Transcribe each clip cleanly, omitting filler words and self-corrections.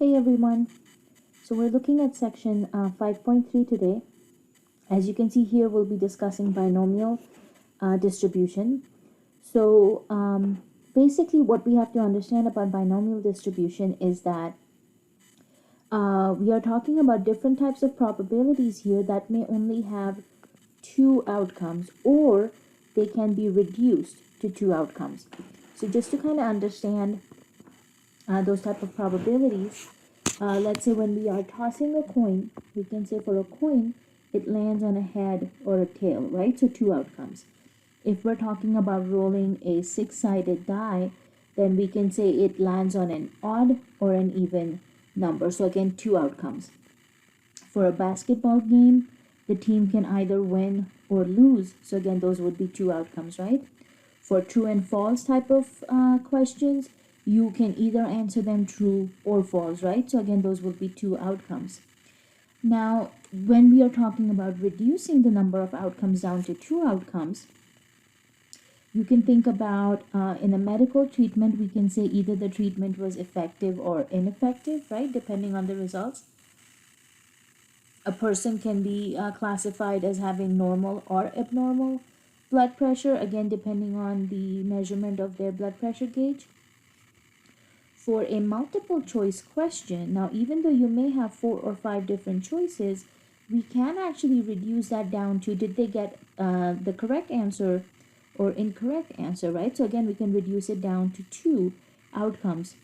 Hey everyone, so we're looking at section 5.3 today. As you can see here, we'll be discussing binomial distribution. So basically what we have to understand about binomial distribution is that we are talking about different types of probabilities here that may only have two outcomes, or they can be reduced to two outcomes. So just to kind of understand those type of probabilities, let's say when we are tossing a coin, we can say for a coin, it lands on a head or a tail, right? So two outcomes. If we're talking about rolling a six-sided die, then we can say it lands on an odd or an even number. So again, two outcomes. For a basketball game, the team can either win or lose. So again, those would be two outcomes, right? For true and false type of questions, you can either answer them true or false, right? So again, those would be two outcomes. Now, when we are talking about reducing the number of outcomes down to two outcomes, you can think about in a medical treatment, we can say either the treatment was effective or ineffective, right? Depending on the results. A person can be classified as having normal or abnormal blood pressure, again, depending on the measurement of their blood pressure gauge. For a multiple choice question, now even though you may have 4 or 5 different choices, we can actually reduce that down to did they get the correct answer or incorrect answer, right? So again, we can reduce it down to two outcomes.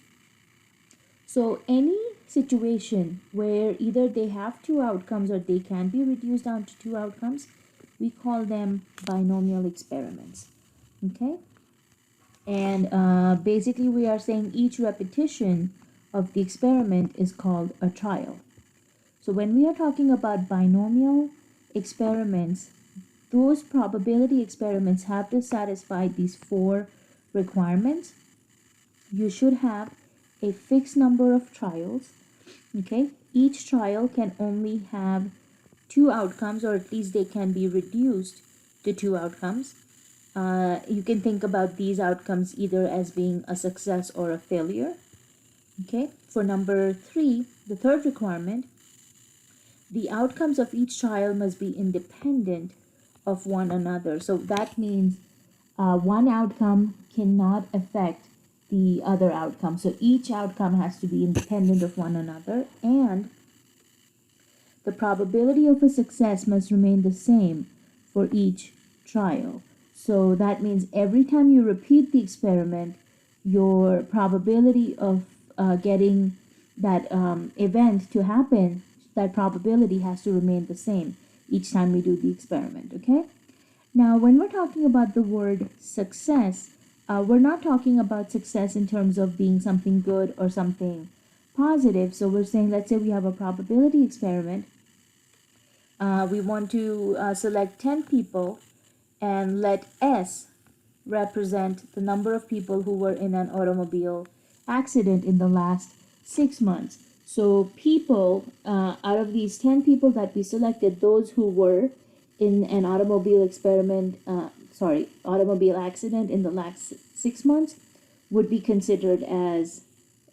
So any situation where either they have two outcomes or they can be reduced down to two outcomes, we call them binomial experiments, okay? And basically we are saying each repetition of the experiment is called a trial. So when we are talking about binomial experiments, those probability experiments have to satisfy these four requirements. You should have a fixed number of trials, okay? Each trial can only have two outcomes, or at least they can be reduced to two outcomes. You can think about these outcomes either as being a success or a failure. Okay, for number 3, the third requirement, the outcomes of each trial must be independent of one another. So that means one outcome cannot affect the other outcome. So each outcome has to be independent of one another, and the probability of a success must remain the same for each trial. So that means every time you repeat the experiment, your probability of getting that event to happen, that probability has to remain the same each time we do the experiment, okay? Now, when we're talking about the word success, we're not talking about success in terms of being something good or something positive. So we're saying, let's say we have a probability experiment. We want to select 10 people and let S represent the number of people who were in an automobile accident in the last 6 months. So people, out of these 10 people that we selected, those who were in an automobile accident in the last 6 months would be considered as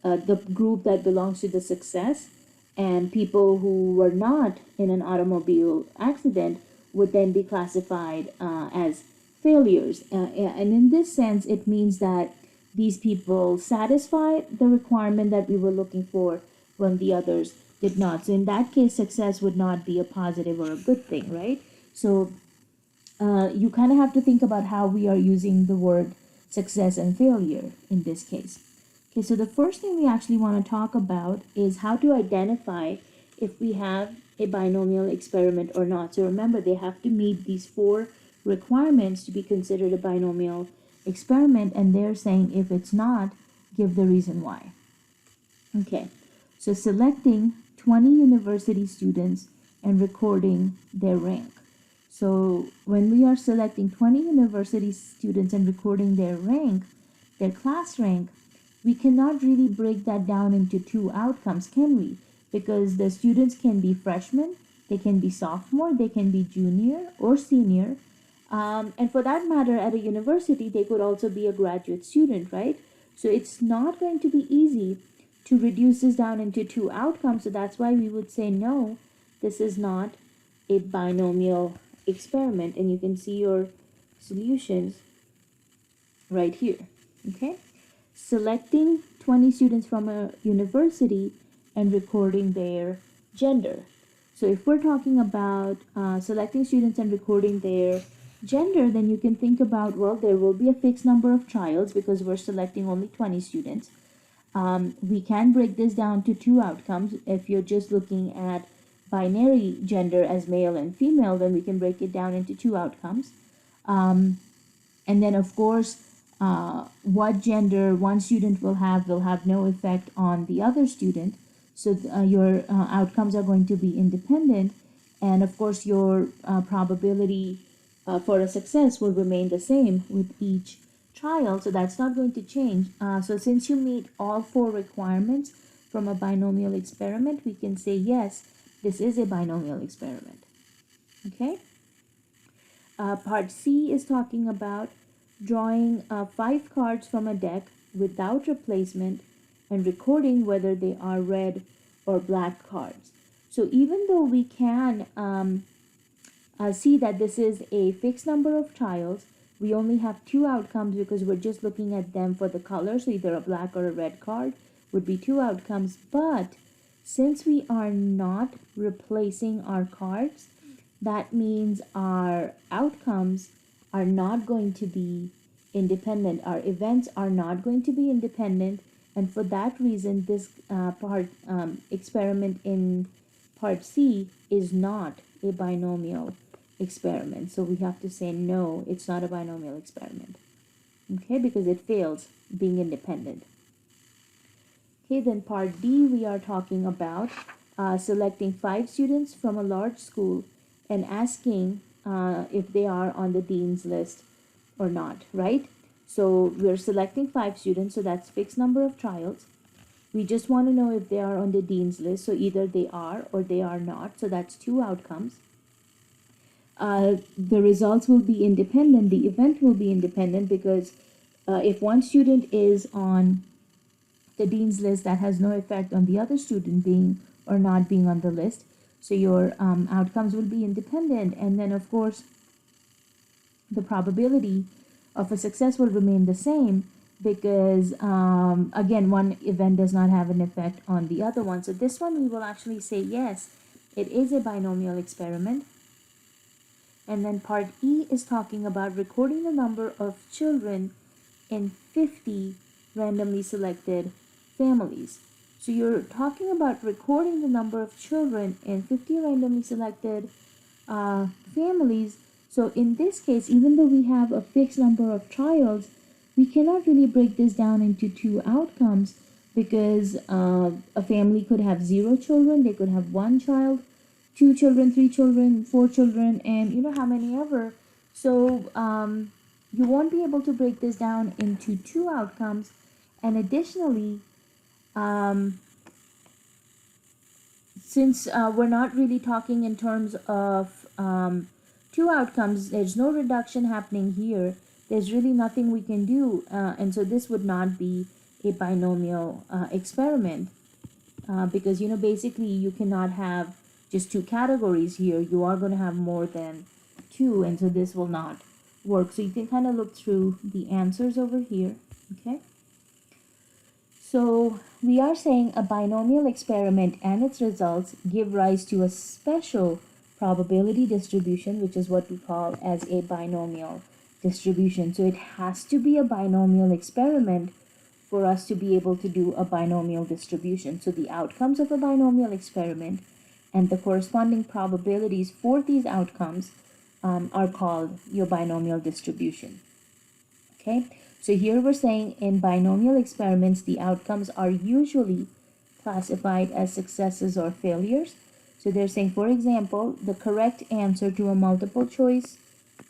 the group that belongs to the success, and people who were not in an automobile accident would then be classified as failures. And in this sense, it means that these people satisfy the requirement that we were looking for when the others did not. So in that case, success would not be a positive or a good thing, right? So you kind of have to think about how we are using the word success and failure in this case. Okay, so the first thing we actually want to talk about is how to identify if we have a binomial experiment or not. So remember, they have to meet these four requirements to be considered a binomial experiment, and they're saying if it's not, give the reason why. Okay, so selecting 20 university students and recording their rank. So when we are selecting 20 university students and recording their rank, their class rank, we cannot really break that down into two outcomes, can we? Because the students can be freshmen, they can be sophomore, they can be junior or senior. And for that matter, at a university, they could also be a graduate student, right? So it's not going to be easy to reduce this down into two outcomes. So that's why we would say no, this is not a binomial experiment. And you can see your solutions right here. Okay, selecting 20 students from a university and recording their gender. So if we're talking about selecting students and recording their gender, then you can think about, well, there will be a fixed number of trials because we're selecting only 20 students. We can break this down to two outcomes. If you're just looking at binary gender as male and female, then we can break it down into two outcomes. And then, of course, what gender one student will have no effect on the other student. So your outcomes are going to be independent. And of course, your probability for a success will remain the same with each trial. So that's not going to change. So since you meet all four requirements from a binomial experiment, we can say, yes, this is a binomial experiment. Okay. Part C is talking about drawing 5 cards from a deck without replacement and recording whether they are red or black cards. So even though we can see that this is a fixed number of trials, we only have two outcomes because we're just looking at them for the color. So either a black or a red card would be two outcomes. But since we are not replacing our cards, that means our outcomes are not going to be independent. Our events are not going to be independent. And for that reason, this experiment in part C is not a binomial experiment. So we have to say no, it's not a binomial experiment. Okay, because it fails being independent. Okay, then part D, we are talking about selecting 5 students from a large school and asking if they are on the dean's list or not, right? So we're selecting 5 students, so that's fixed number of trials. We just want to know if they are on the dean's list, so either they are or they are not, so that's two outcomes. The results will be independent, the event will be independent, because if one student is on the dean's list, that has no effect on the other student being or not being on the list. So your outcomes will be independent. And then, of course, the probability of a success will remain the same because, again, one event does not have an effect on the other one. So this one we will actually say, yes, it is a binomial experiment. And then part E is talking about recording the number of children in 50 randomly selected families. So you're talking about recording the number of children in 50 randomly selected families. So in this case, even though we have a fixed number of trials, we cannot really break this down into two outcomes because a family could have 0 children, they could have 1 child, 2 children, 3 children, 4 children, and you know how many ever. So you won't be able to break this down into two outcomes. And additionally, since we're not really talking in terms of two outcomes, there's no reduction happening here. There's really nothing we can do. And so this would not be a binomial experiment because, you know, basically you cannot have just 2 categories here. You are going to have more than 2, and so this will not work. So you can kind of look through the answers over here, okay? So we are saying a binomial experiment and its results give rise to a special probability distribution, which is what we call as a binomial distribution. So it has to be a binomial experiment for us to be able to do a binomial distribution. So the outcomes of a binomial experiment and the corresponding probabilities for these outcomes are called your binomial distribution. Okay, so here we're saying in binomial experiments, the outcomes are usually classified as successes or failures. So they're saying, for example, the correct answer to a multiple choice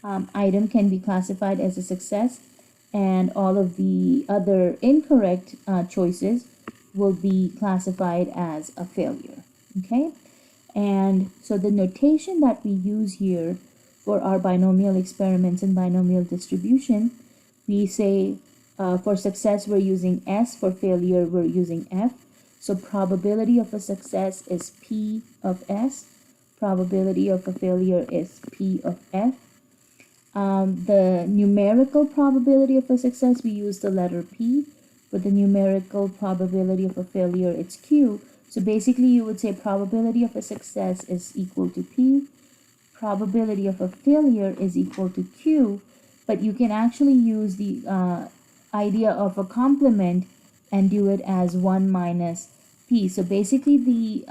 item can be classified as a success, and all of the other incorrect choices will be classified as a failure. Okay, and so the notation that we use here for our binomial experiments and binomial distribution, we say for success we're using S, for failure we're using F. So probability of a success is P of S. Probability of a failure is P of F. The numerical probability of a success, we use the letter P. For the numerical probability of a failure, it's Q. So basically, you would say probability of a success is equal to P. Probability of a failure is equal to Q. But you can actually use the idea of a complement and do it as 1 minus P. So basically, the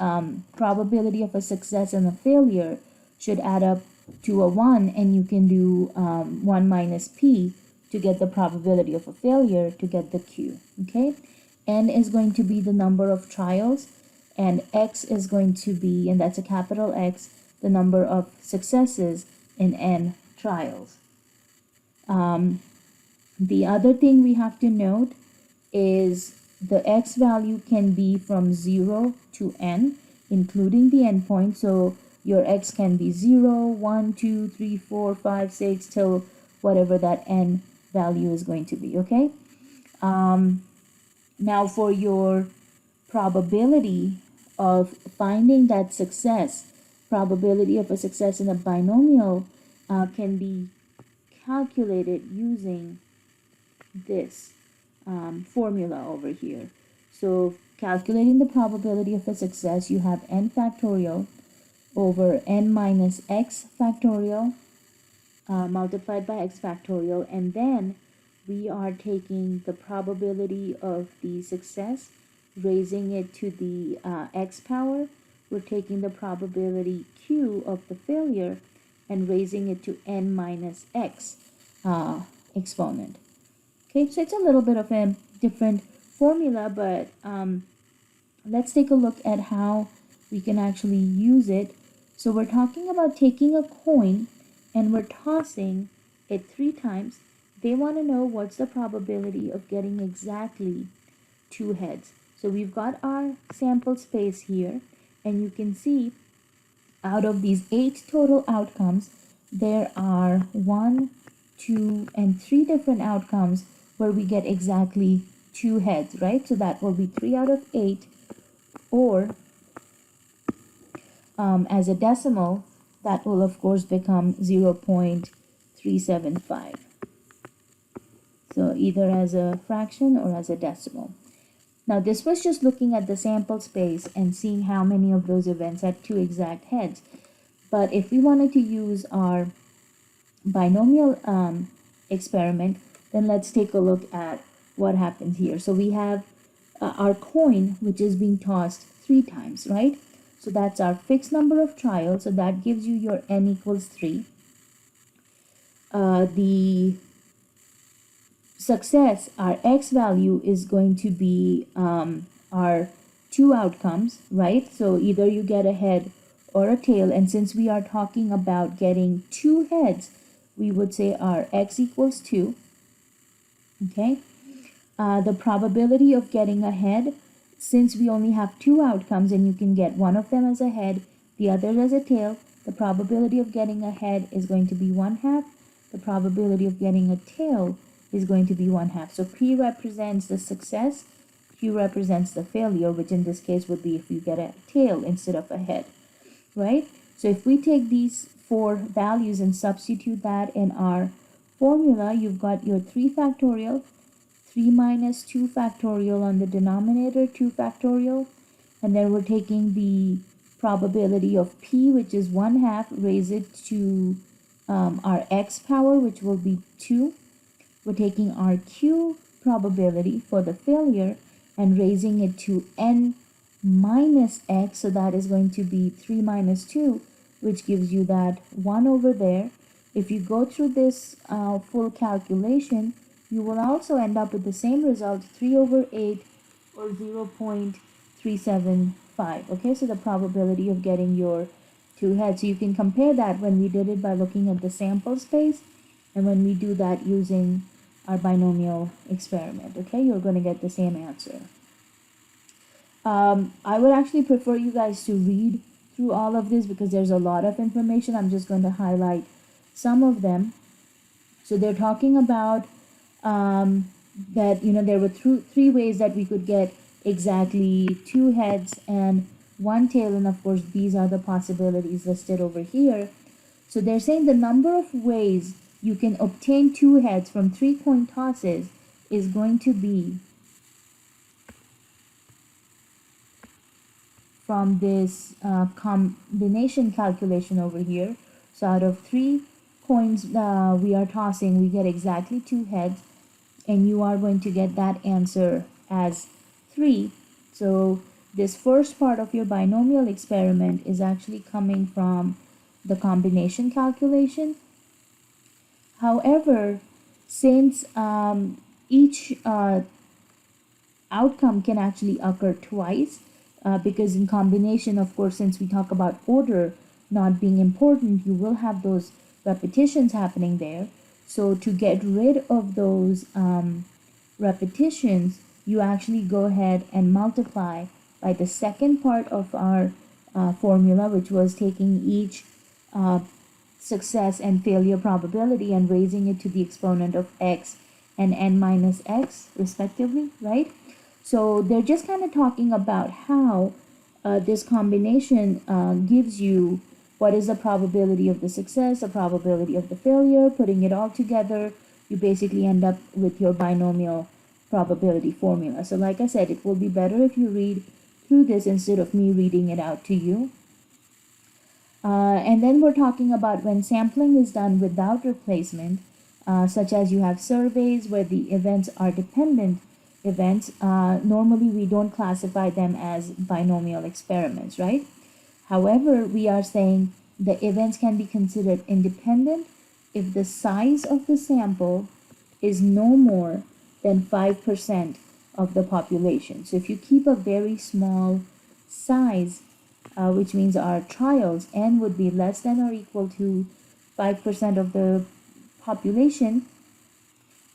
probability of a success and a failure should add up to a 1, and you can do 1 minus P to get the probability of a failure to get the Q. Okay, N is going to be the number of trials, and X is going to be, and that's a capital X, the number of successes in N trials. The other thing we have to note is the X value can be from 0 to N, including the endpoint. So your X can be 0, 1, 2, 3, 4, 5, 6, till whatever that N value is going to be, okay? Now for your probability of finding that success, probability of a success in a binomial can be calculated using this formula over here. So calculating the probability of a success, you have n factorial over n minus x factorial multiplied by x factorial, and then we are taking the probability of the success, raising it to the x power. We're taking the probability q of the failure and raising it to n minus x exponent. Okay, so it's a little bit of a different formula, but let's take a look at how we can actually use it. So we're talking about taking a coin and we're tossing it 3 times. They want to know what's the probability of getting exactly 2 heads. So we've got our sample space here, and you can see out of these 8 total outcomes, there are 1, 2, and 3 different outcomes where we get exactly 2 heads, right? So that will be 3 out of 8, or as a decimal, that will of course become 0.375. So either as a fraction or as a decimal. Now this was just looking at the sample space and seeing how many of those events had 2 exact heads. But if we wanted to use our binomial experiment, then let's take a look at what happens here. So we have our coin, which is being tossed 3 times, right? So that's our fixed number of trials. So that gives you your n equals 3. The success, our x value, is going to be our 2 outcomes, right? So either you get a head or a tail, and since we are talking about getting 2 heads, we would say our x equals 2. Okay, the probability of getting a head, since we only have 2 outcomes and you can get one of them as a head, the other as a tail, the probability of getting a head is going to be 1/2. The probability of getting a tail is going to be 1/2. So P represents the success, Q represents the failure, which in this case would be if you get a tail instead of a head, right? So if we take these 4 values and substitute that in our formula, you've got your 3 factorial, 3 minus 2 factorial on the denominator, 2 factorial, and then we're taking the probability of P, which is 1/2, raise it to our x power, which will be 2. We're taking our Q probability for the failure and raising it to n minus x, so that is going to be 3 minus 2, which gives you that 1 over there. If you go through this full calculation, you will also end up with the same result, 3/8 or 0.375. Okay, so the probability of getting your 2 heads. So you can compare that when we did it by looking at the sample space, and when we do that using our binomial experiment. Okay, you're going to get the same answer. I would actually prefer you guys to read through all of this because there's a lot of information. I'm just going to highlight some of them. So they're talking about that, you know, there were 3 ways that we could get exactly 2 heads and 1 tail, and of course these are the possibilities listed over here. So they're saying the number of ways you can obtain 2 heads from 3 coin tosses is going to be, from this combination calculation over here. So out of 3 coins we are tossing, we get exactly 2 heads, and you are going to get that answer as 3. So this first part of your binomial experiment is actually coming from the combination calculation. However, since each outcome can actually occur twice, because in combination, of course, since we talk about order not being important, you will have those repetitions happening there. So to get rid of those repetitions, you actually go ahead and multiply by the second part of our formula, which was taking each success and failure probability and raising it to the exponent of x and n minus x respectively, right? So they're just kind of talking about how this combination gives you what is the probability of the success, the probability of the failure. Putting it all together, you basically end up with your binomial probability formula. So like I said, it will be better if you read through this instead of me reading it out to you. And then we're talking about when sampling is done without replacement, such as you have surveys where the events are dependent events. Normally we don't classify them as binomial experiments, right? However, we are saying the events can be considered independent if the size of the sample is no more than 5% of the population. So if you keep a very small size, which means our trials, n would be less than or equal to 5% of the population,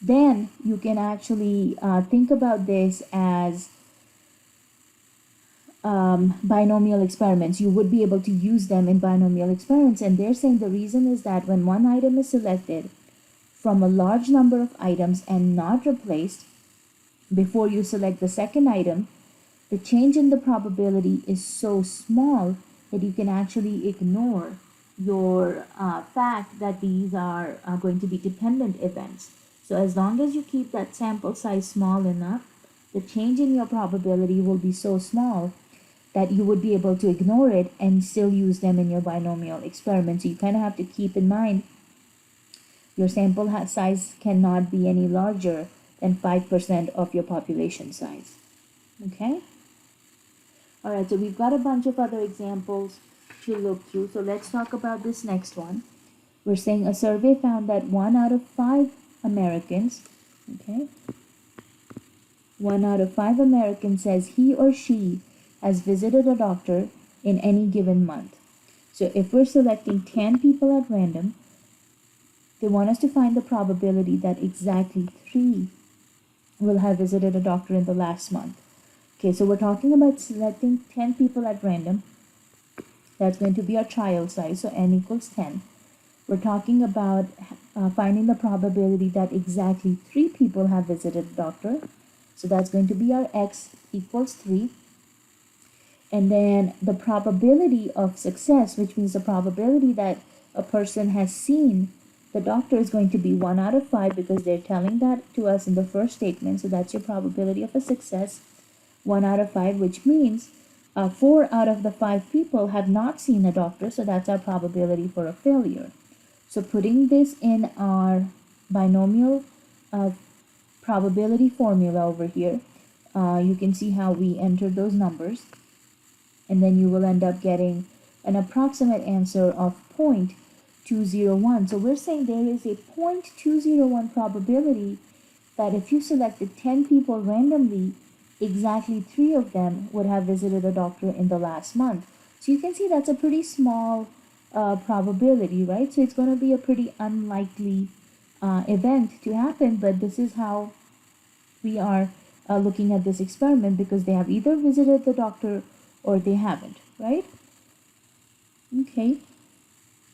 then you can actually think about this as binomial experiments. You would be able to use them in binomial experiments, and they're saying the reason is that when one item is selected from a large number of items and not replaced before you select the second item, the change in the probability is so small that you can actually ignore your fact that these are going to be dependent events. So as long as you keep that sample size small enough, the change in your probability will be so small that you would be able to ignore it and still use them in your binomial experiment. So you kind of have to keep in mind your sample size cannot be any larger than 5% of your population size. Okay? All right, so we've got a bunch of other examples to look through. So let's talk about this next one. We're saying a survey found that 1 out of 5 Americans, okay, 1 out of 5 Americans says he or she has visited a doctor in any given month. So if we're selecting 10 people at random, they want us to find the probability that exactly 3 will have visited a doctor in the last month. Okay, so we're talking about selecting 10 people at random. That's going to be our trial size, so n equals 10. We're talking about finding the probability that exactly 3 people have visited a doctor. So that's going to be our x equals 3. And then the probability of success, which means the probability that a person has seen the doctor, is going to be 1 out of 5 because they're telling that to us in the first statement. So that's your probability of a success, 1 out of 5, which means 4 out of the 5 people have not seen a doctor. So that's our probability for a failure. So putting this in our binomial probability formula over here, you can see how we enter those numbers. And then you will end up getting an approximate answer of 0.201. So we're saying there is a 0.201 probability that if you selected 10 people randomly, exactly 3 of them would have visited a doctor in the last month. So you can see that's a pretty small probability, right? So it's going to be a pretty unlikely event to happen, but this is how we are looking at this experiment, because they have either visited the doctor or they haven't, right? Okay.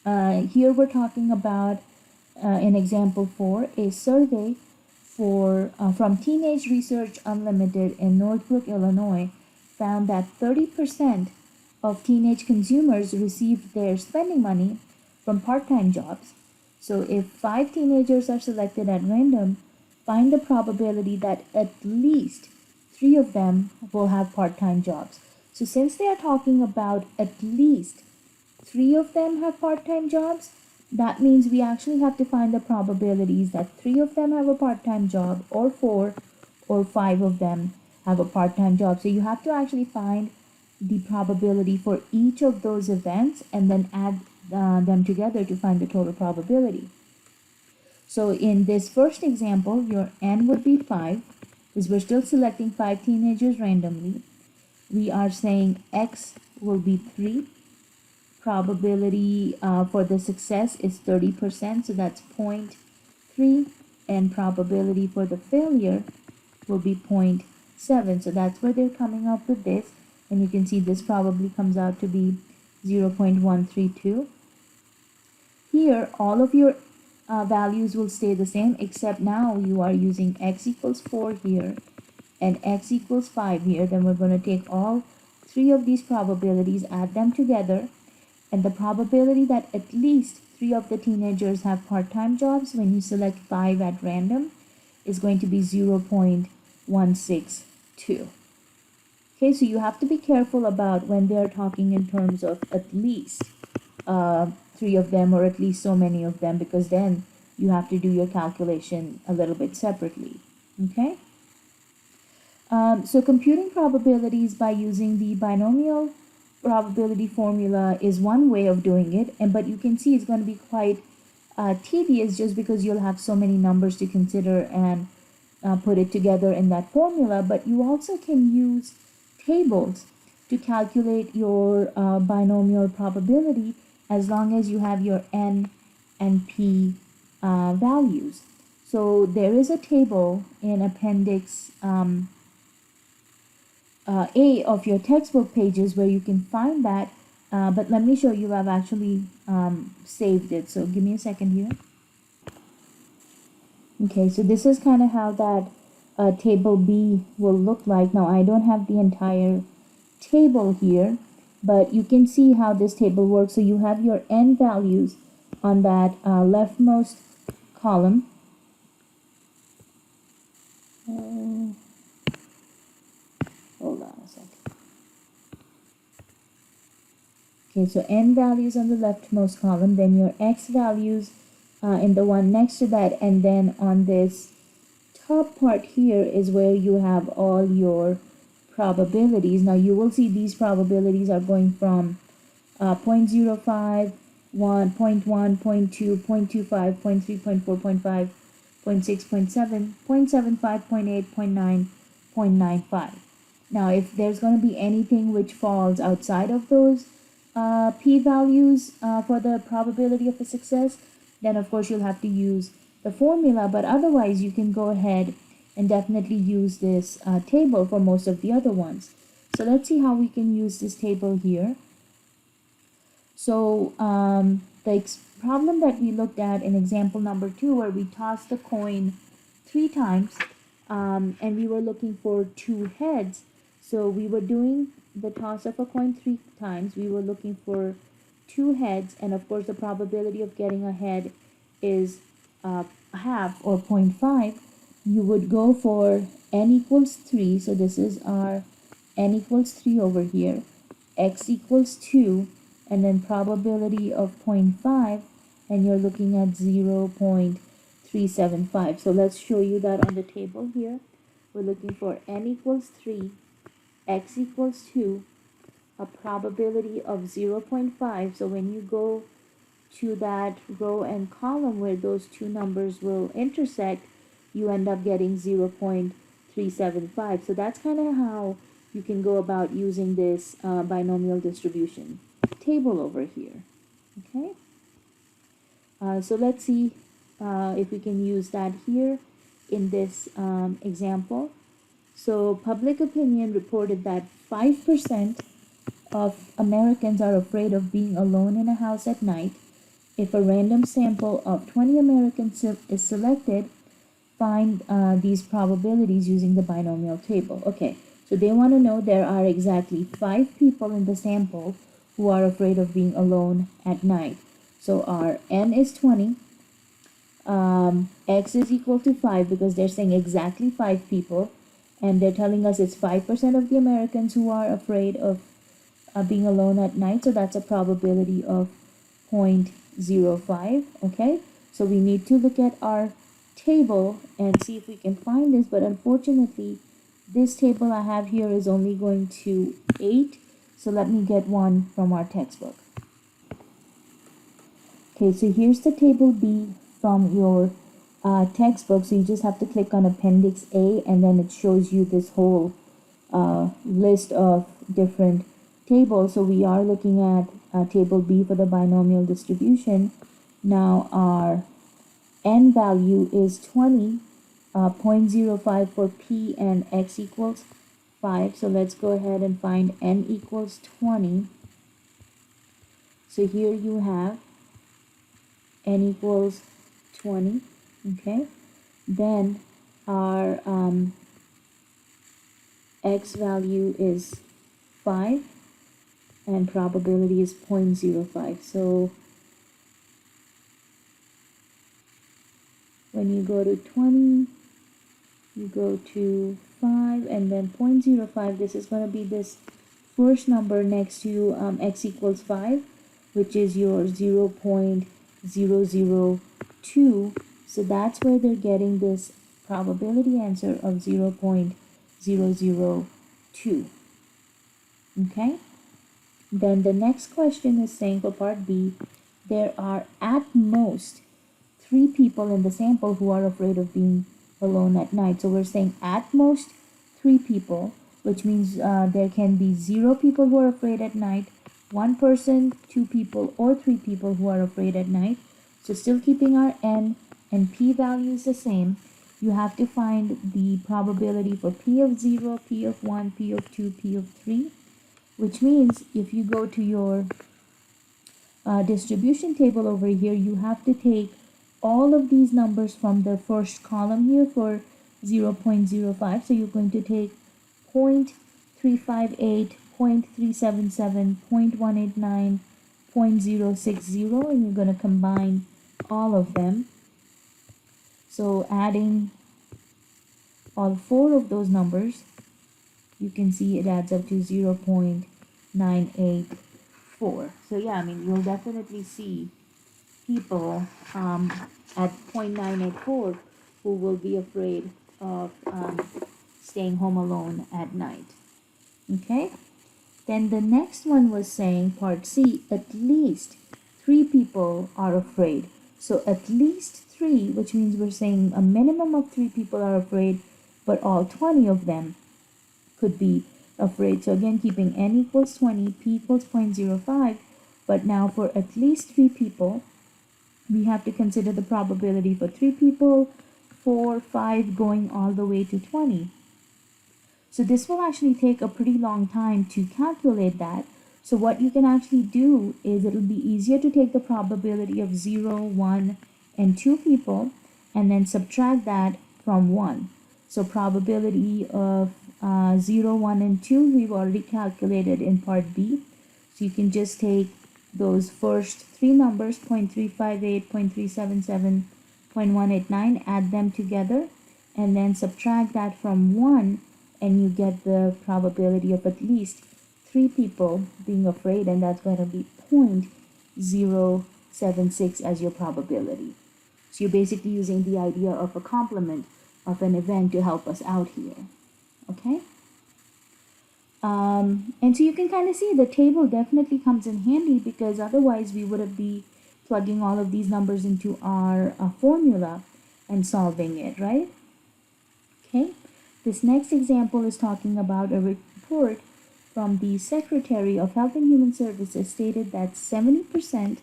Here we're talking about in example 4, a survey from Teenage Research Unlimited in Northbrook, Illinois, found that 30% of teenage consumers received their spending money from part-time jobs. So if 5 teenagers are selected at random, find the probability that at least 3 of them will have part-time jobs. So since they are talking about at least 3 of them have part-time jobs, that means we actually have to find the probabilities that 3 of them have a part-time job, or 4 or 5 of them have a part-time job. So you have to actually find the probability for each of those events and then add them together to find the total probability. So in this first example, your n would be 5, because we're still selecting 5 teenagers randomly. We are saying x will be 3. Probability for the success is 30%, so that's 0.3, and probability for the failure will be 0.7. So that's where they're coming up with this, and you can see this probably comes out to be 0.132. Here, all of your values will stay the same, except now you are using x equals 4 here and x equals 5 here. Then we're going to take all 3 of these probabilities, add them together, and the probability that at least 3 of the teenagers have part-time jobs when you select 5 at random is going to be 0.162. Okay, so you have to be careful about when they are talking in terms of at least 3 of them or at least so many of them, because then you have to do your calculation a little bit separately. Okay? So computing probabilities by using the binomial probability formula is one way of doing it, but you can see it's going to be quite tedious just because you'll have so many numbers to consider and put it together in that formula. But you also can use tables to calculate your binomial probability as long as you have your n and p values. So there is a table in Appendix A of your textbook pages where you can find that, but let me show you. I've actually saved it, so give me a second here. Okay, so this is kind of how that table B will look like. Now I don't have the entire table here, but you can see how this table works. So you have your n values on that leftmost column. Hold on a second. Okay, so n values on the leftmost column, then your x values in the one next to that, and then on this top part here is where you have all your probabilities. Now you will see these probabilities are going from 0.05, 1, 0.1, 0.2, 0.25, 0.3, 0.4, 0.5, 0.6, 0.7, 0.75, 0.8, 0.9, 0.95. Now, if there's going to be anything which falls outside of those p-values for the probability of a success, then of course you'll have to use the formula, but otherwise you can go ahead and definitely use this table for most of the other ones. So let's see how we can use this table here. So the problem that we looked at in example number 2, where we tossed the coin 3 times and we were looking for 2 heads. So we were doing the toss of a coin 3 times. We were looking for 2 heads, and of course the probability of getting a head is half, or 0.5. You would go for n equals 3. So this is our n equals 3 over here. X equals 2, and then probability of 0.5, and you're looking at 0.375. So let's show you that on the table here. We're looking for n equals 3, x equals 2, a probability of 0.5. So when you go to that row and column where those two numbers will intersect, you end up getting 0.375. So that's kind of how you can go about using this binomial distribution table over here. Okay, so let's see if we can use that here in this example. So public opinion reported that 5% of Americans are afraid of being alone in a house at night. If a random sample of 20 Americans is selected, find these probabilities using the binomial table. Okay, so they want to know there are exactly 5 people in the sample who are afraid of being alone at night. So our n is 20, x is equal to 5 because they're saying exactly 5 people, and they're telling us it's 5% of the Americans who are afraid of being alone at night. So that's a probability of 0.05. Okay, so we need to look at our table and see if we can find this, but unfortunately this table I have here is only going to 8, so let me get one from our textbook. Okay, so here's the table B from your textbook. So you just have to click on Appendix A, and then it shows you this whole list of different tables. So we are looking at table B for the binomial distribution. Now our n value is 20, 0.05 for p, and x equals 5. So let's go ahead and find n equals 20. So here you have n equals 20. Okay, then our x value is 5 and probability is 0.05. So when you go to 20, you go to 5, and then 0.05, this is going to be this first number next to x equals 5, which is your 0.002. So that's where they're getting this probability answer of 0.002. Okay, then the next question is saying for part B, there are at most 3 people in the sample who are afraid of being alone at night. So we're saying at most 3 people, which means there can be 0 people who are afraid at night, 1 person, 2 people, or 3 people who are afraid at night. So still keeping our n and p values the same, you have to find the probability for p of 0, p of 1, p of 2, p of 3, which means if you go to your distribution table over here, you have to take all of these numbers from the first column here for 0.05. So you're going to take 0.358, 0.377, 0.189, 0.060, and you're going to combine all of them. So adding all 4 of those numbers, you can see it adds up to 0.984. So yeah, I mean, you'll definitely see people at 0.984 who will be afraid of staying home alone at night. Okay, then the next one was saying part C, at least 3 people are afraid. So at least 3, which means we're saying a minimum of 3 people are afraid, but all 20 of them could be afraid. So again, keeping n equals 20, p equals 0.05, but now for at least 3 people, we have to consider the probability for 3 people, 4, 5, going all the way to 20. So this will actually take a pretty long time to calculate that. So what you can actually do is it'll be easier to take the probability of 0, 1, and 2 people and then subtract that from 1. So probability of 0, 1, and 2 we've already calculated in part B. So you can just take those first 3 numbers, 0.358, 0.377, 0.189, add them together and then subtract that from 1, and you get the probability of at least 3 people being afraid, and that's going to be 0.076 as your probability. So you're basically using the idea of a complement of an event to help us out here. Okay? And so you can kind of see the table definitely comes in handy, because otherwise we would be plugging all of these numbers into our formula and solving it, right? Okay, this next example is talking about a report from the Secretary of Health and Human Services stated that 70%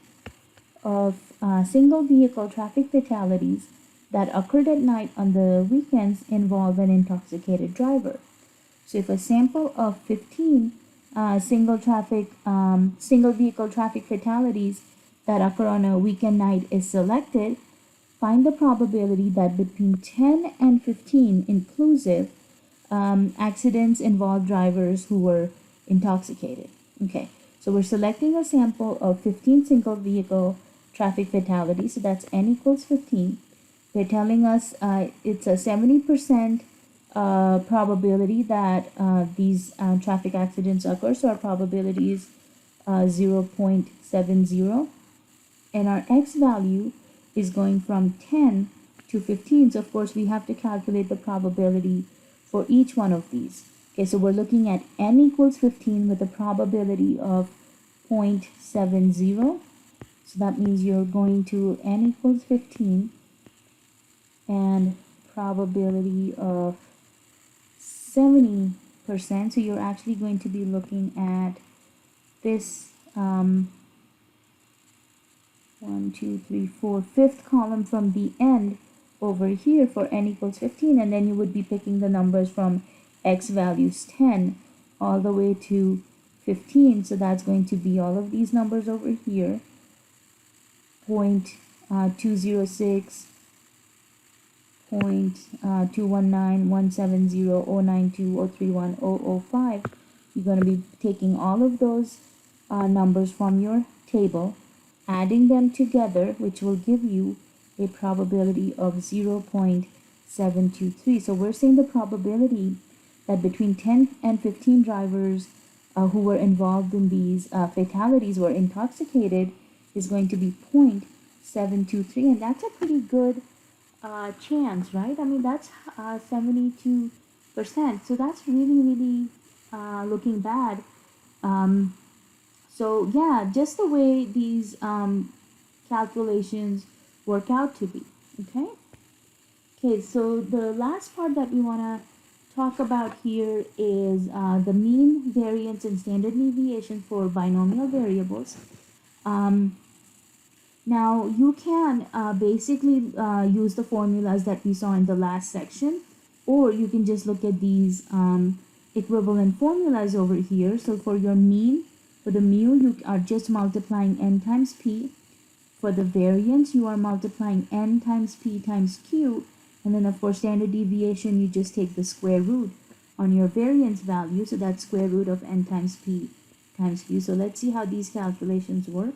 of single vehicle traffic fatalities that occurred at night on the weekends involve an intoxicated driver. So if a sample of 15 single vehicle traffic fatalities that occur on a weekend night is selected, find the probability that between 10 and 15 inclusive accidents involve drivers who were intoxicated. Okay, so we're selecting a sample of 15 single vehicle traffic fatalities, so that's n equals 15. They're telling us it's a 70% probability that these traffic accidents occur, so our probability is 0.70, and our x value is going from 10 to 15. So of course we have to calculate the probability for each one of these. Okay, so we're looking at n equals 15 with a probability of 0.70. So that means you're going to n equals 15 and probability of 70%. So you're actually going to be looking at this 1, 2, 3, 4, fifth column from the end over here for n equals 15, and then you would be picking the numbers from x values 10 all the way to 15. So that's going to be all of these numbers over here, 0.206, 0.219, 170, 092, 031, 005. You're going to be taking all of those numbers from your table, adding them together, which will give you a probability of 0.723. So we're saying the probability that between 10 and 15 drivers who were involved in these fatalities were intoxicated is going to be 0.723, and that's a pretty good chance, right? I mean, that's 72%. So that's really looking bad. So yeah, just the way these calculations work out to be. Okay, so the last part that we want to talk about here is the mean, variance, and standard deviation for binomial variables. Now you can basically use the formulas that we saw in the last section, or you can just look at these equivalent formulas over here. So for your mean, for the mu, you are just multiplying n times p. For the variance, you are multiplying n times p times q. And then of course standard deviation, you just take the square root on your variance value. So that's square root of n times p times q. So let's see how these calculations work.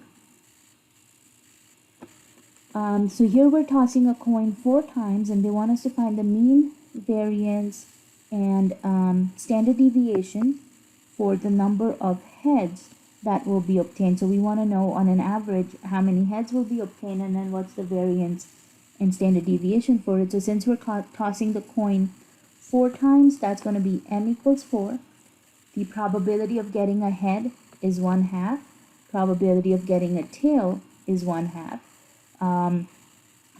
So here we're tossing a coin 4 times, and they want us to find the mean, variance, and standard deviation for the number of heads that will be obtained. So we want to know on an average how many heads will be obtained, and then what's the variance and standard deviation for it. So since we're tossing the coin 4 times, that's going to be m equals 4. The probability of getting a head is 1/2. Probability of getting a tail is 1/2.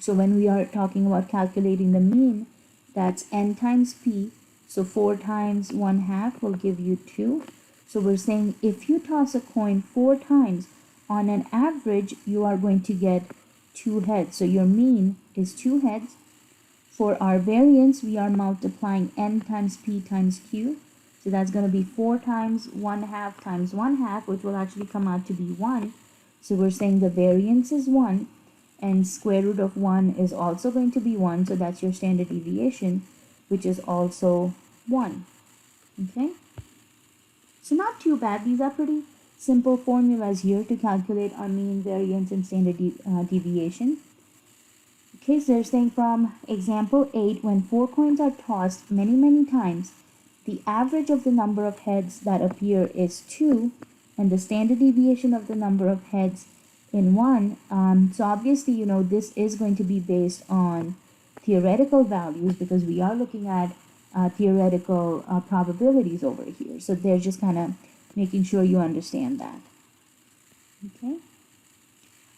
So when we are talking about calculating the mean, that's n times p. So 4 times 1/2 will give you 2. So we're saying if you toss a coin 4 times, on an average, you are going to get 2 heads. So your mean is 2 heads. For our variance, we are multiplying n times p times q. So that's going to be 4 times 1/2 times 1/2, which will actually come out to be 1. So we're saying the variance is 1. And square root of 1 is also going to be 1, so that's your standard deviation, which is also 1. Okay? So not too bad. These are pretty simple formulas here to calculate our mean, variance, and standard deviation. Okay, so they're saying from example 8, when 4 coins are tossed many times, the average of the number of heads that appear is 2, and the standard deviation of the number of heads in 1. So obviously, you know, this is going to be based on theoretical values because we are looking at theoretical probabilities over here. So they're just kind of making sure you understand that. Okay.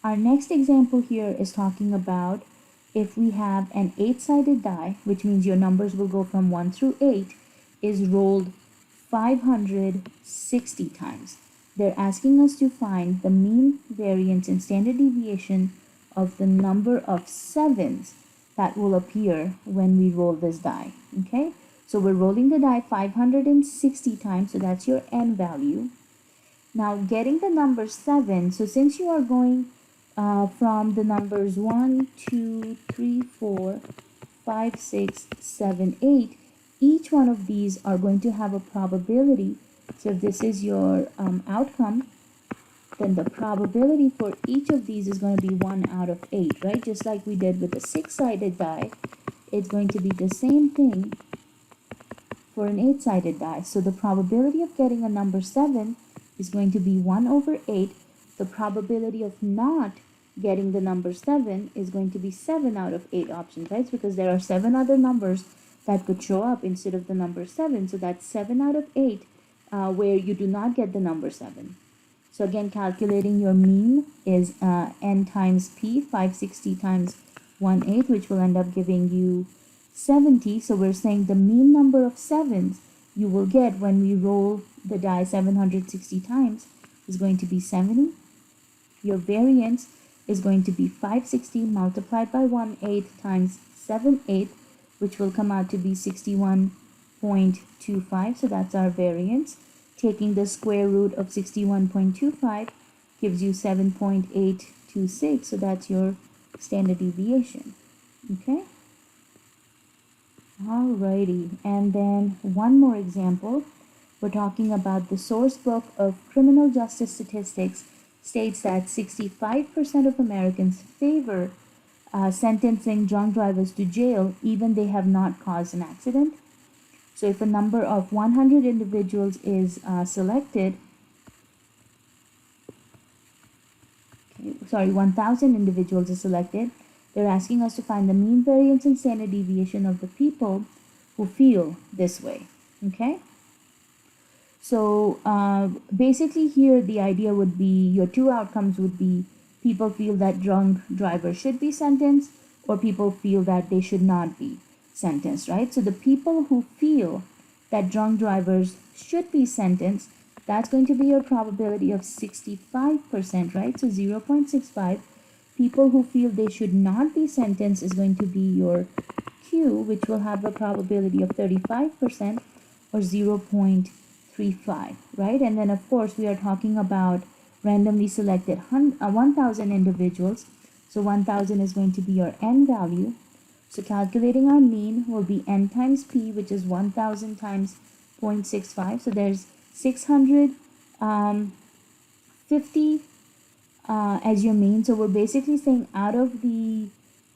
Our next example here is talking about if we have an 8-sided die, which means your numbers will go from 1 through 8, is rolled 560 times. They're asking us to find the mean, variance, and standard deviation of the number of 7s that will appear when we roll this die. Okay, so we're rolling the die 560 times, so that's your n value. Now getting the number 7, so since you are going from the numbers 1, 2, 3, 4, 5, 6, 7, 8, each one of these are going to have a probability. So if this is your outcome, then the probability for each of these is going to be 1 out of 8, right? Just like we did with the 6-sided die, it's going to be the same thing for an 8-sided die. So the probability of getting a number 7 is going to be 1 over 8. The probability of not getting the number 7 is going to be 7 out of 8 options, right? Because there are 7 other numbers that could show up instead of the number 7. So that's 7 out of 8 where you do not get the number 7. So again, calculating your mean is n times p, 560 times 1/8, which will end up giving you 70. So we're saying the mean number of 7s you will get when we roll the die 760 times is going to be 70. Your variance is going to be 560 multiplied by 1/8 times 7/8, which will come out to be 61.25. So that's our variance. Taking the square root of 61.25 gives you 7.826. So that's your standard deviation. Okay. Alrighty, and then one more example. We're talking about the source book of criminal justice statistics states that 65% of Americans favor sentencing drunk drivers to jail even they have not caused an accident. So if a number of 100 individuals is selected, 1,000 individuals is selected, they're asking us to find the mean variance and standard deviation of the people who feel this way, okay? So basically here the idea would be, your two outcomes would be people feel that drunk drivers should be sentenced or people feel that they should not be sentenced, right? So the people who feel that drunk drivers should be sentenced, that's going to be your probability of 65%, right? So 0.65. People who feel they should not be sentenced is going to be your Q, which will have a probability of 35% or 0.35, right? And then of course we are talking about randomly selected 1,000 individuals. So 1,000 is going to be your n value. So calculating our mean will be n times p, which is 1,000 times 0.65. So there's 650 as your mean. So we're basically saying out of the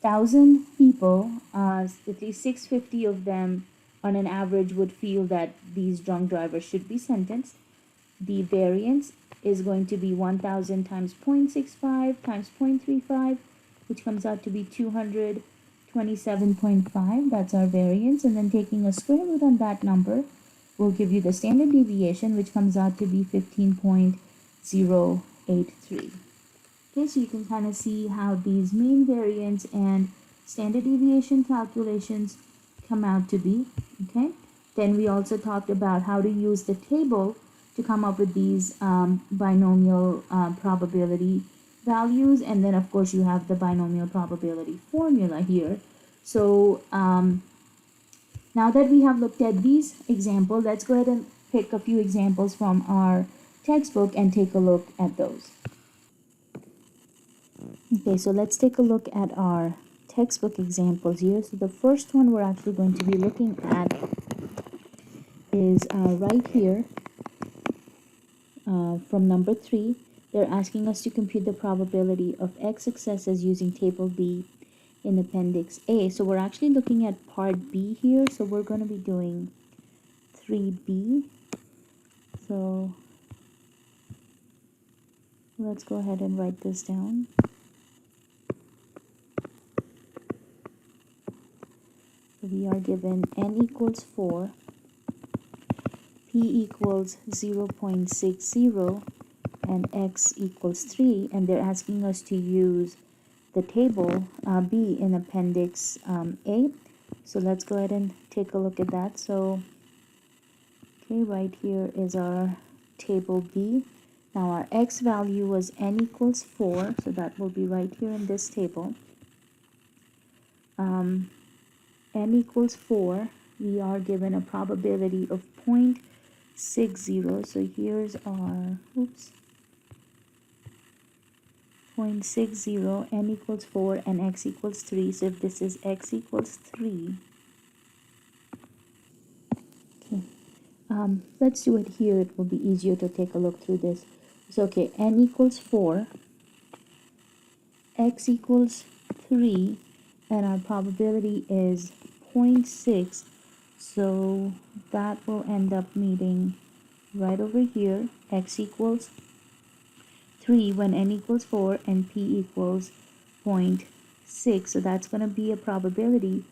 1,000 people, at least 650 of them on an average would feel that these drunk drivers should be sentenced. The variance is going to be 1,000 times 0.65 times 0.35, which comes out to be 227.5. That's our variance. And then taking a square root on that number will give you the standard deviation, which comes out to be 15.083. Okay, so you can kind of see how these mean, variance, and standard deviation calculations come out to be. Okay, then we also talked about how to use the table to come up with these binomial probability values, and then of course you have the binomial probability formula here. So now that we have looked at these examples, let's go ahead and pick a few examples from our textbook and take a look at those. Okay, so let's take a look at our textbook examples here. So the first one we're actually going to be looking at is right here from number 3. They're asking us to compute the probability of X successes using table B in Appendix A. So we're actually looking at part B here. So we're going to be doing 3B. So let's go ahead and write this down. We are given n equals 4, p equals 0.60, and x equals 3, and they're asking us to use the table B in Appendix A. So let's go ahead and take a look at that. So, okay, right here is our table B. Now our x value was n equals 4, so that will be right here in this table. N equals 4, we are given a probability of 0.60. So here's our, 0.60, n equals 4, and x equals 3. So if this is x equals 3, okay, let's do it here. It will be easier to take a look through this. So, okay, n equals 4, x equals 3, and our probability is 0.6. So that will end up meeting right over here, x equals 3 when n equals 4 and p equals 0.6. So that's going to be a probability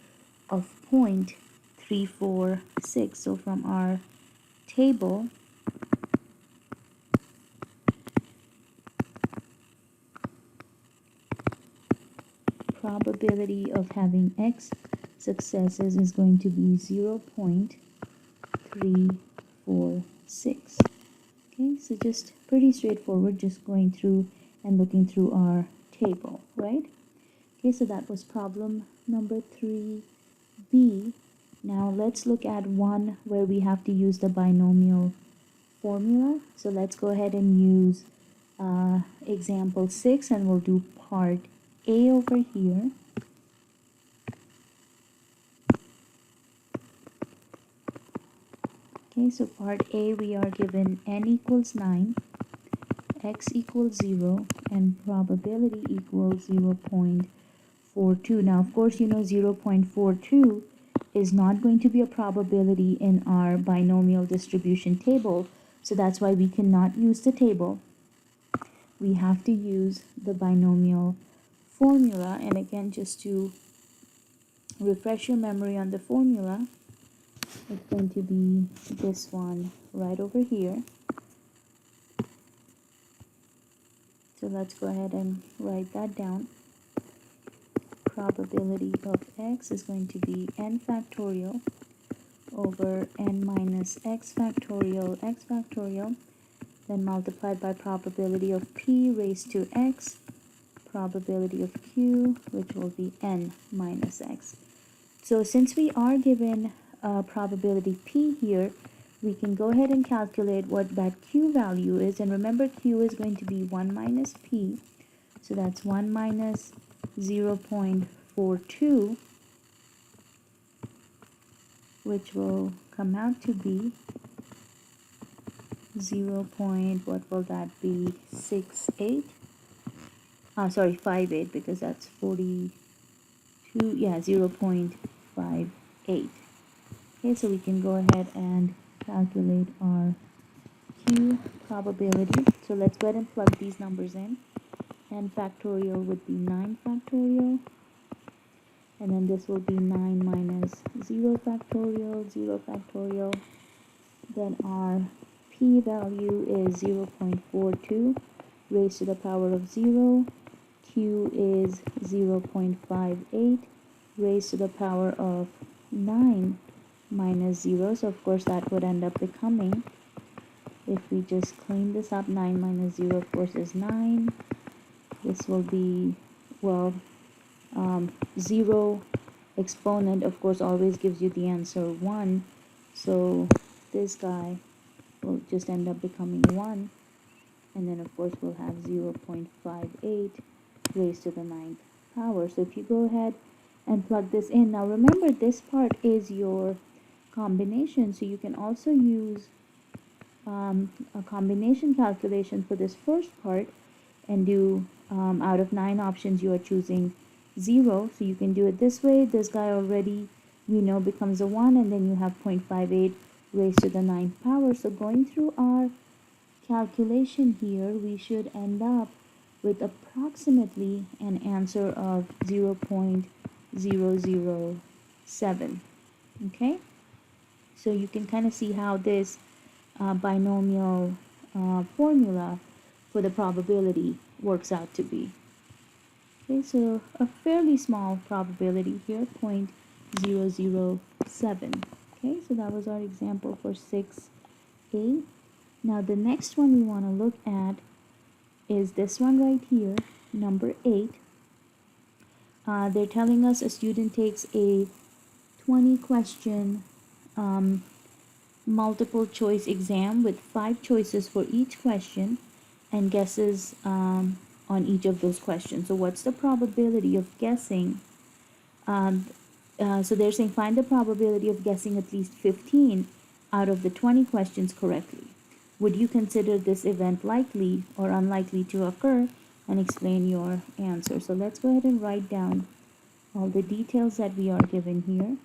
of 0.346. So from our table, probability of having x successes is going to be 0.346. Okay, so just pretty straightforward, just going through and looking through our table, right? Okay, so that was problem number 3b. Now let's look at one where we have to use the binomial formula. So let's go ahead and use example 6, and we'll do part A over here. Okay, so part A, we are given n equals 9, x equals 0, and probability equals 0.42. Now, of course, you know 0.42 is not going to be a probability in our binomial distribution table, so that's why we cannot use the table. We have to use the binomial formula. And again, just to refresh your memory on the formula, it's going to be this one right over here. So let's go ahead and write that down. Probability of x is going to be n factorial over n minus x factorial, then multiplied by probability of p raised to x, probability of q, which will be n minus x. So since we are given probability p here, we can go ahead and calculate what that q value is. And remember, q is going to be 1 minus p. So that's 1 minus 0.42, which will come out to be 0. What will that be? 68. Sorry, 58, because that's 42. Yeah, 0.58. Okay, so we can go ahead and calculate our q probability. So let's go ahead and plug these numbers in. N factorial would be 9 factorial, and then this will be 9 minus 0 factorial, then our p value is 0.42 raised to the power of 0, q is 0.58 raised to the power of 9 minus 0, so of course that would end up becoming, if we just clean this up, 9 minus 0 of course is 9. This will be, well, 0 exponent of course always gives you the answer 1, so this guy will just end up becoming 1, and then of course we'll have 0.58 raised to the 9th power. So if you go ahead and plug this in, now remember this part is your combination, so you can also use a combination calculation for this first part and do out of 9 options you are choosing 0, so you can do it this way. This guy already we know becomes a 1, and then you have 0.58 raised to the 9th power. So going through our calculation here, we should end up with approximately an answer of 0.007. Okay, so you can kind of see how this binomial formula for the probability works out to be. Okay, so a fairly small probability here, 0.007. Okay, so that was our example for 6a. Now the next one we want to look at is this one right here, number 8. They're telling us a student takes a 20 question multiple choice exam with 5 choices for each question and guesses on each of those questions. So what's the probability of guessing? So they're saying find the probability of guessing at least 15 out of the 20 questions correctly. Would you consider this event likely or unlikely to occur, and explain your answer? So let's go ahead and write down all the details that we are given here.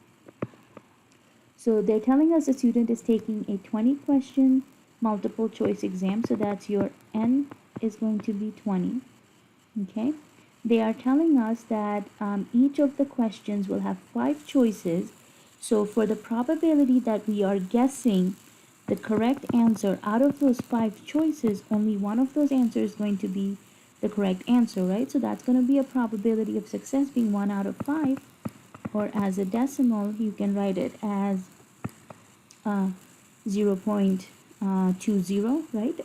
So they're telling us a student is taking a 20 question multiple choice exam. So that's your N is going to be 20. Okay. They are telling us that each of the questions will have 5 choices. So for the probability that we are guessing the correct answer out of those 5 choices, only one of those answers is going to be the correct answer, right? So that's going to be a probability of success being 1 out of 5, or as a decimal, you can write it as 0.20, right?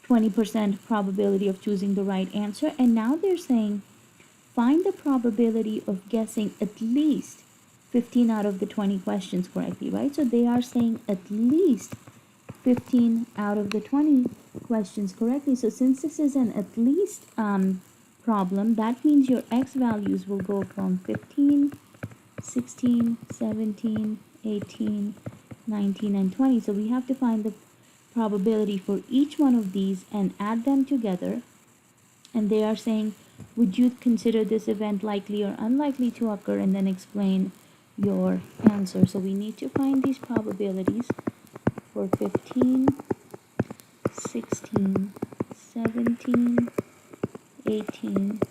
20% probability of choosing the right answer. And now they're saying find the probability of guessing at least 15 out of the 20 questions correctly, right? So they are saying at least 15 out of the 20 questions correctly. So since this is an at least problem, that means your x values will go from 15, 16, 17, 18, 19, and 20. So we have to find the probability for each one of these and add them together. And they are saying, would you consider this event likely or unlikely to occur, and then explain your answer. So we need to find these probabilities for 15, 16, 17, 18,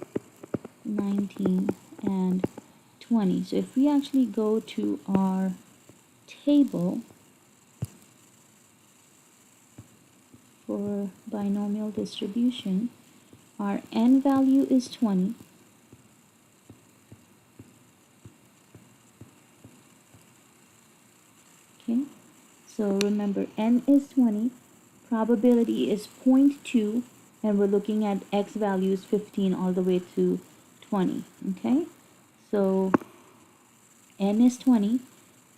19, and 20. So if we actually go to our table for binomial distribution, our n value is 20. Okay, so remember n is 20, probability is 0.2, and we're looking at x values 15 all the way to 20. Okay, so n is 20,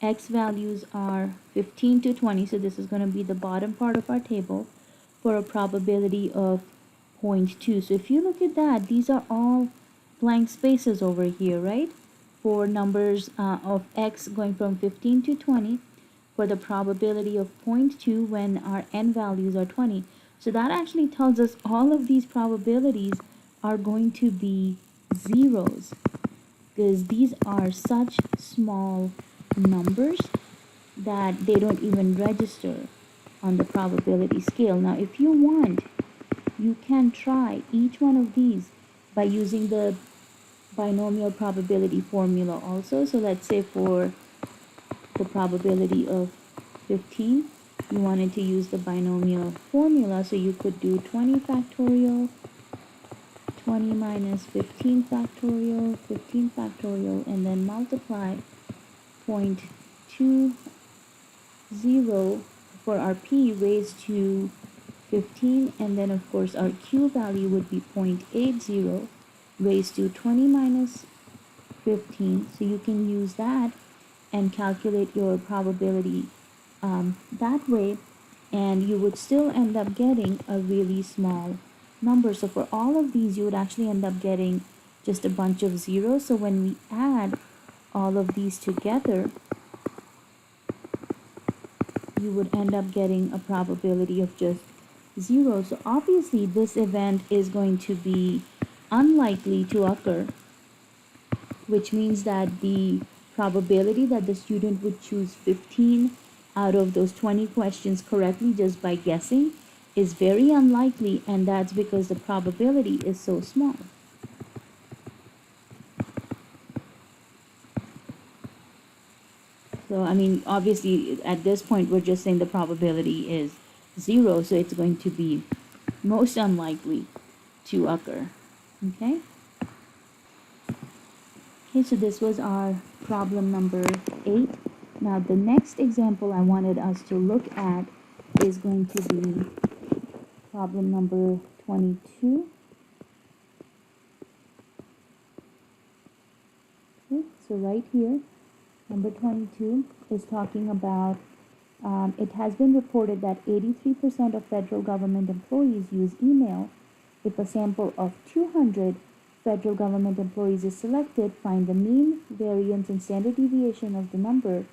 x values are 15 to 20, so this is going to be the bottom part of our table for a probability of 0.2. So if you look at that, these are all blank spaces over here, right? For numbers of x going from 15 to 20, for the probability of 0.2 when our n values are 20. So that actually tells us all of these probabilities are going to be zeros, because these are such small numbers that they don't even register on the probability scale. Now, if you want, you can try each one of these by using the binomial probability formula also. So let's say for the probability of 15, you wanted to use the binomial formula, so you could do 20 factorial, 20 minus 15 factorial, 15 factorial, and then multiply 0.20 for our p raised to 15, and then of course our q value would be 0.80 raised to 20 minus 15. So you can use that and calculate your probability that way, and you would still end up getting a really small number. So for all of these, you would actually end up getting just a bunch of zeros. So when we add all of these together, you would end up getting a probability of just 0. So obviously this event is going to be unlikely to occur, which means that the probability that the student would choose 15 out of those 20 questions correctly just by guessing is very unlikely, and that's because the probability is so small. So, I mean, obviously at this point we're just saying the probability is 0, so it's going to be most unlikely to occur. Okay? Okay, so this was our problem number 8. Now the next example I wanted us to look at is going to be problem number 22. Okay, so right here, number 22 is talking about, it has been reported that 83% of federal government employees use email If a sample of 200 federal government employees is selected, find the mean, variance, and standard deviation of the number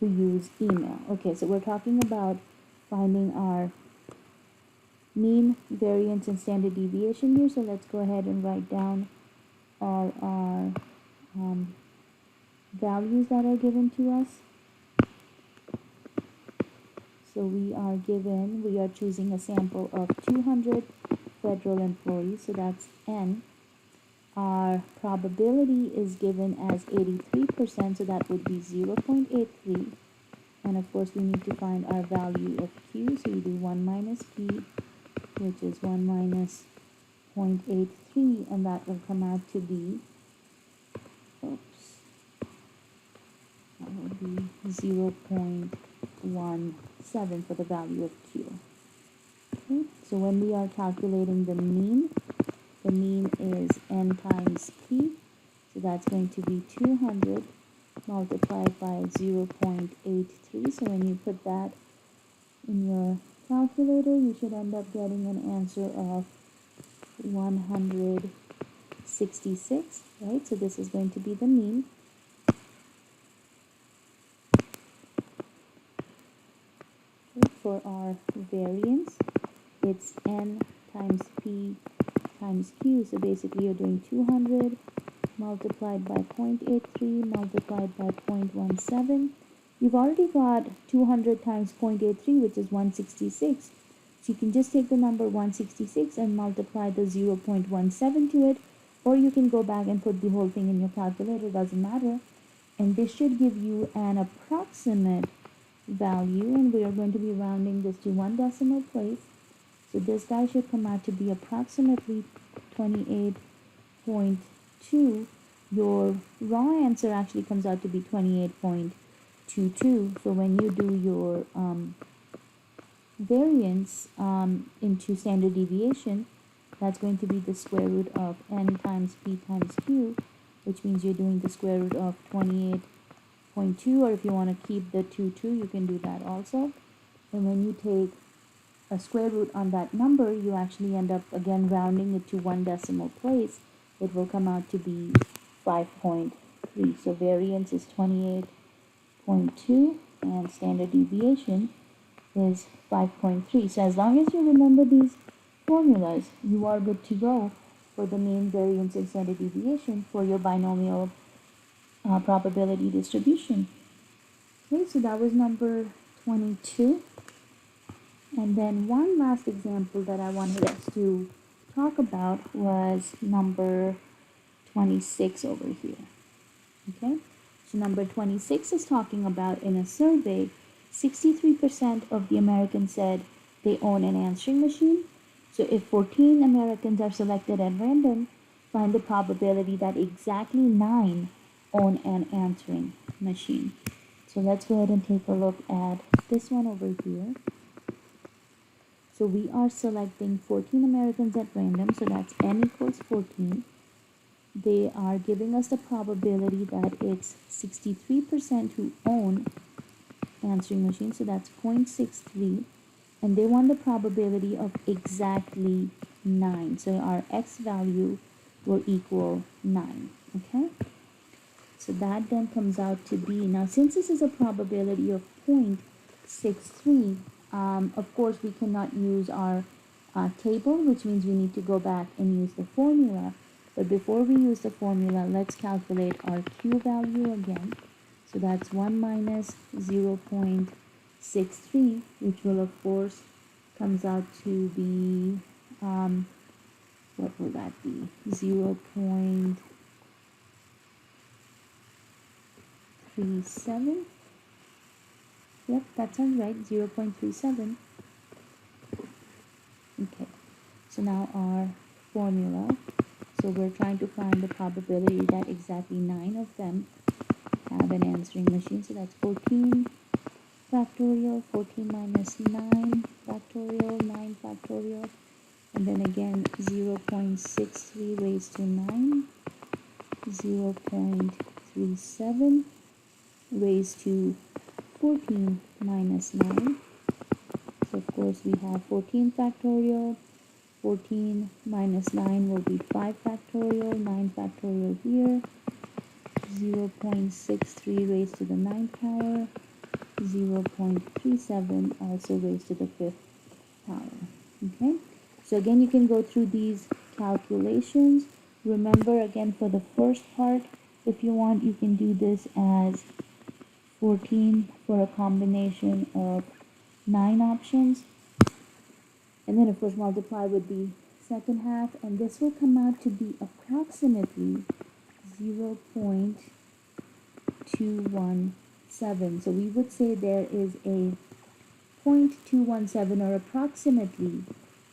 who use email. Okay, so we're talking about finding our mean, variance, and standard deviation here. So let's go ahead and write down all our values that are given to us. So we are choosing a sample of 200 federal employees, so that's N. Our probability is given as 83%, so that would be 0.83. And of course, we need to find our value of Q, so you do 1 minus P, which is 1 minus 0.83, and that will come out to be, that would be 0.17 for the value of Q. Okay, so when we are calculating the mean is N times P, so that's going to be 200 multiplied by 0.83. So when you put that in your calculator, you should end up getting an answer of 166, right? So this is going to be the mean. Okay, for our variance, it's N times P times Q. So basically you're doing 200 multiplied by 0.83 multiplied by 0.17. You've already got 200 times 0.83, which is 166. So you can just take the number 166 and multiply the 0.17 to it, or you can go back and put the whole thing in your calculator, doesn't matter. And this should give you an approximate value, and we are going to be rounding this to one decimal place. So this guy should come out to be approximately 28.2. Your raw answer actually comes out to be 28.22. So when you do your variance into standard deviation, that's going to be the square root of N times P times Q, which means you're doing the square root of 28.2, or if you want to keep the 2, you can do that also. And when you take a square root on that number, you actually end up again rounding it to one decimal place. It will come out to be 5.3. So variance is 28.2 and standard deviation is 5.3. So as long as you remember these formulas, you are good to go for the mean, variance, and standard deviation for your binomial probability distribution. Okay, so that was number 22. And then one last example that I wanted us to talk about was number 26 over here. Okay, so number 26 is talking about, in a survey, 63% of the Americans said they own an answering machine. So if 14 Americans are selected at random, find the probability that exactly 9 own an answering machine. So let's go ahead and take a look at this one over here. So we are selecting 14 Americans at random, so that's N equals 14. They are giving us the probability that it's 63% who own answering machines, so that's 0.63. And they want the probability of exactly 9. So our X value will equal 9, okay? So that then comes out to be, now since this is a probability of 0.63, of course, we cannot use our table, which means we need to go back and use the formula. But before we use the formula, let's calculate our Q value again. So that's 1 minus 0.63, which will, of course, comes out to be, what will that be? 0.37. Yep, that sounds right, 0.37. Okay, so now our formula. So we're trying to find the probability that exactly 9 of them have an answering machine. So that's 14 factorial, 14 minus 9 factorial, 9 factorial. And then again, 0.63 raised to 9, 0.37 raised to 14 minus 9. So of course we have 14 factorial 14 minus 9 will be 5 factorial, 9 factorial here, 0.63 raised to the 9th power, 0.37 also raised to the 5th power. Okay, so again you can go through these calculations. Remember, again, for the first part, if you want, you can do this as 14 for a combination of 9 options, and then of course multiply with the second half, and this will come out to be approximately 0.217. So we would say there is a 0.217, or approximately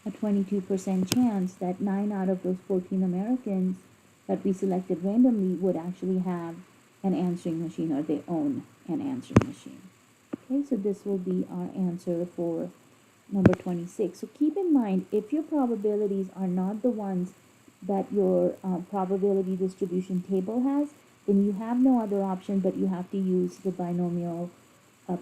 a 22% chance that 9 out of those 14 Americans that we selected randomly would actually have an answering machine, or they own an answering machine. Okay, so this will be our answer for number 26. So keep in mind, if your probabilities are not the ones that your probability distribution table has, then you have no other option, but you have to use the binomial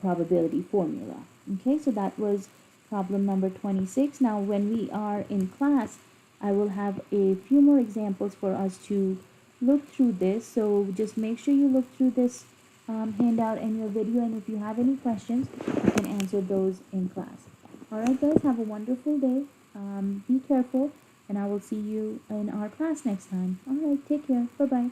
probability formula. Okay, so that was problem number 26. Now, when we are in class, I will have a few more examples for us to look through this. So just make sure you look through this handout and your video, and if you have any questions, you can answer those in class. All right, guys, have a wonderful day. Be careful, and I will see you in our class next time. All right, take care. Bye-bye.